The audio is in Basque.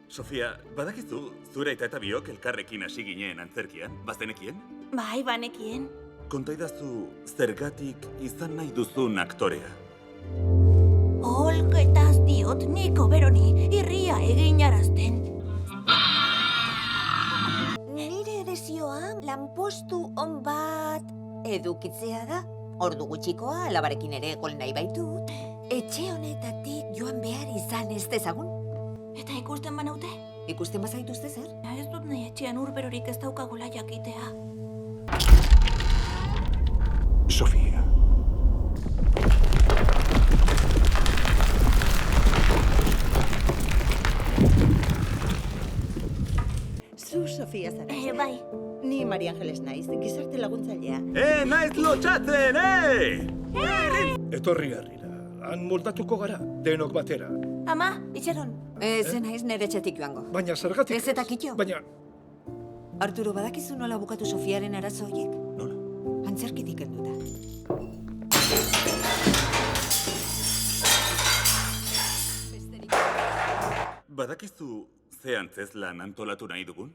Sofia, badakizu, zure aita eta biok elkarrekin hasi ginen antzerkian, bazenekien? Bai, banekien. Kontaidazu zergatik izan nahi duzun aktorea. Holketaz diot niko beroni irria egin arazten. Nire desioa lanpostu on bat edukitzea da. Ordu gutxikoa alabarekin ere egon nahi baitut. Etxe honetatik joan behar izan ez dezagun. Eta ikusten banaute? Ikusten bazaituzte zer? Ez dut nahi etxean urberorik ez daukagola jakitea. Sofia. Zu Sofia zara. Bai. Ni Maria Angeles naiz, gizarte laguntzailea. Naiz lotxatzen, Etorri herrira. Han moldatuko gara, denok batera. Ama, itxaron. Ez naiz nire etxetik joango. Baina zergatik... Ez eta kitxo. Baina... Arturo, badakizu nola bukatu Sofiaren arazo horiek? Nola? Antzerkitik helduta. Badakizu ze antzezlan antolatu nahi dugun?